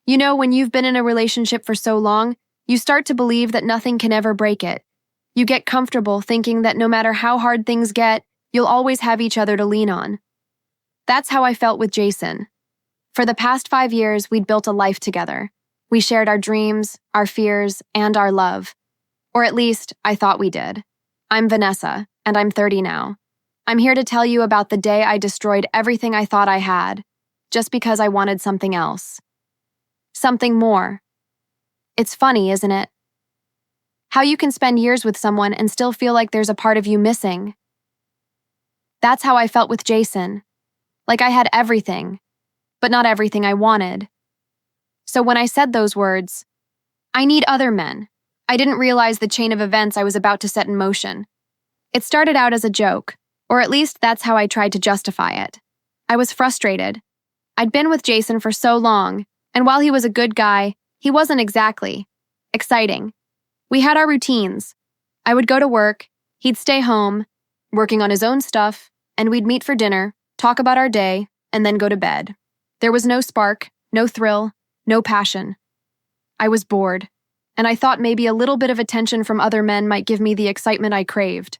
You know, when you've been in a relationship for so long, you start to believe that nothing can ever break it. You get comfortable thinking that no matter how hard things get, you'll always have each other to lean on. That's how I felt with Jason. For the past 5 years, we'd built a life together. We shared our dreams, our fears, and our love. Or at least, I thought we did. I'm Vanessa, and I'm 30 now. I'm here to tell you about the day I destroyed everything I thought I had, just because I wanted something else. Something more. It's funny, isn't it? How you can spend years with someone and still feel like there's a part of you missing. That's how I felt with Jason. Like I had everything, but not everything I wanted. So when I said those words, I need other men, I didn't realize the chain of events I was about to set in motion. It started out as a joke, or at least that's how I tried to justify it. I was frustrated. I'd been with Jason for so long, and while he was a good guy, he wasn't exactly exciting. We had our routines. I would go to work, he'd stay home, working on his own stuff, and we'd meet for dinner, talk about our day, and then go to bed. There was no spark, no thrill, no passion. I was bored, and I thought maybe a little bit of attention from other men might give me the excitement I craved.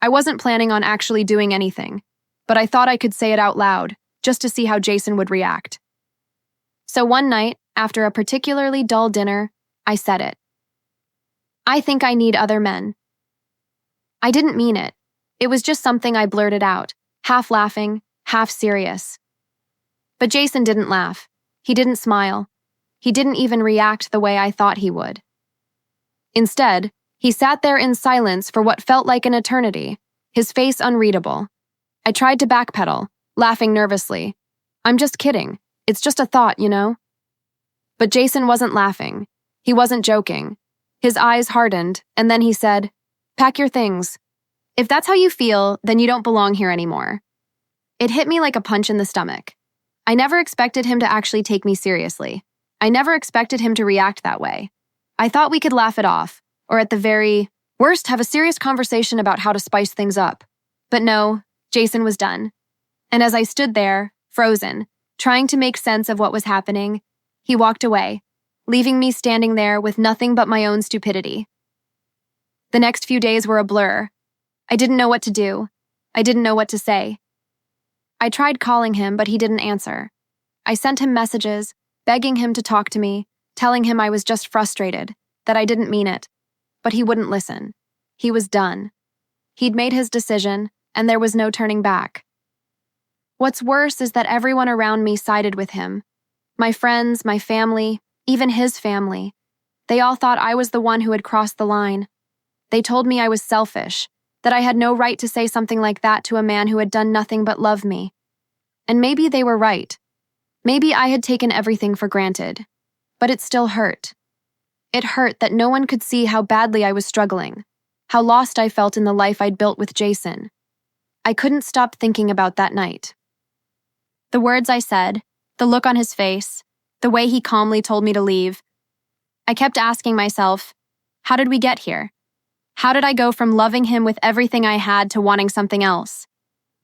I wasn't planning on actually doing anything, but I thought I could say it out loud, just to see how Jason would react. So one night, after a particularly dull dinner, I said it. I think I need other men. I didn't mean it. It was just something I blurted out, half laughing, half serious. But Jason didn't laugh. He didn't smile. He didn't even react the way I thought he would. Instead, he sat there in silence for what felt like an eternity, his face unreadable. I tried to backpedal, laughing nervously. I'm just kidding. It's just a thought, you know? But Jason wasn't laughing. He wasn't joking. His eyes hardened, and then he said, "Pack your things. If that's how you feel, then you don't belong here anymore." It hit me like a punch in the stomach. I never expected him to actually take me seriously. I never expected him to react that way. I thought we could laugh it off, or at the very worst, have a serious conversation about how to spice things up. But no, Jason was done. And as I stood there, frozen, trying to make sense of what was happening, he walked away, leaving me standing there with nothing but my own stupidity. The next few days were a blur. I didn't know what to do. I didn't know what to say. I tried calling him, but he didn't answer. I sent him messages, begging him to talk to me, telling him I was just frustrated, that I didn't mean it. But he wouldn't listen. He was done. He'd made his decision, and there was no turning back. What's worse is that everyone around me sided with him. My friends, my family, even his family. They all thought I was the one who had crossed the line. They told me I was selfish, that I had no right to say something like that to a man who had done nothing but love me. And maybe they were right. Maybe I had taken everything for granted. But it still hurt. It hurt that no one could see how badly I was struggling, how lost I felt in the life I'd built with Jason. I couldn't stop thinking about that night. The words I said, the look on his face, the way he calmly told me to leave. I kept asking myself, how did we get here? How did I go from loving him with everything I had to wanting something else?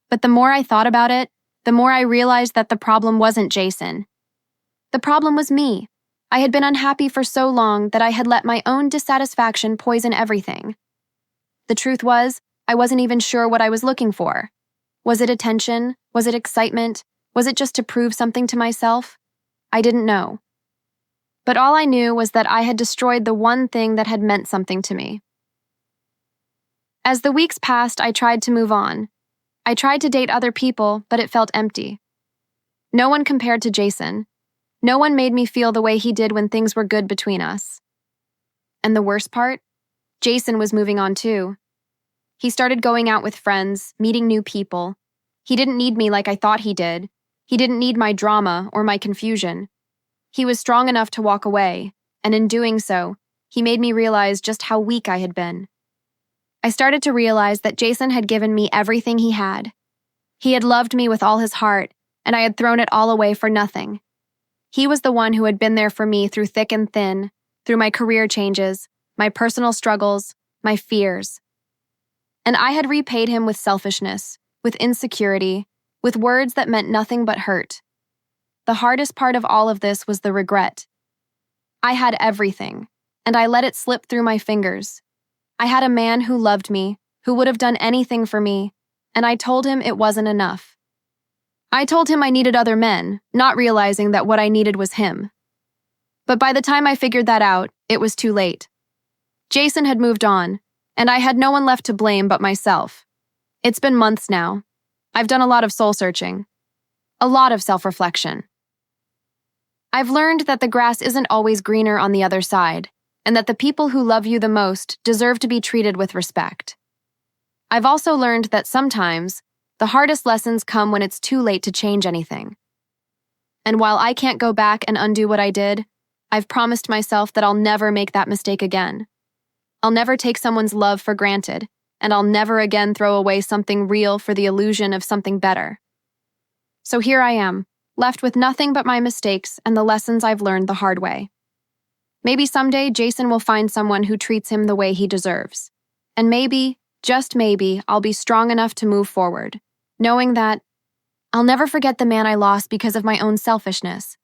But the more I thought about it, the more I realized that the problem wasn't Jason. The problem was me. I had been unhappy for so long that I had let my own dissatisfaction poison everything. The truth was, I wasn't even sure what I was looking for. Was it attention? Was it excitement? Was it just to prove something to myself? I didn't know. But all I knew was that I had destroyed the one thing that had meant something to me. As the weeks passed, I tried to move on. I tried to date other people, but it felt empty. No one compared to Jason. No one made me feel the way he did when things were good between us. And the worst part? Jason was moving on too. He started going out with friends, meeting new people. He didn't need me like I thought he did. He didn't need my drama or my confusion. He was strong enough to walk away, and in doing so, he made me realize just how weak I had been. I started to realize that Jason had given me everything he had. He had loved me with all his heart, and I had thrown it all away for nothing. He was the one who had been there for me through thick and thin, through my career changes, my personal struggles, my fears. And I had repaid him with selfishness, with insecurity, with words that meant nothing but hurt. the hardest part of all of this was the regret. I had everything, and I let it slip through my fingers. I had a man who loved me, who would have done anything for me, and I told him it wasn't enough. I told him I needed other men, not realizing that what I needed was him. But by the time I figured that out, it was too late. Jason had moved on, and I had no one left to blame but myself. It's been months now. I've done a lot of soul-searching. A lot of self-reflection. I've learned that the grass isn't always greener on the other side, and that the people who love you the most deserve to be treated with respect. I've also learned that sometimes, the hardest lessons come when it's too late to change anything. And while I can't go back and undo what I did, I've promised myself that I'll never make that mistake again. I'll never take someone's love for granted, and I'll never again throw away something real for the illusion of something better. So here I am, left with nothing but my mistakes and the lessons I've learned the hard way. Maybe someday Jason will find someone who treats him the way he deserves. And maybe, just maybe, I'll be strong enough to move forward, knowing that I'll never forget the man I lost because of my own selfishness.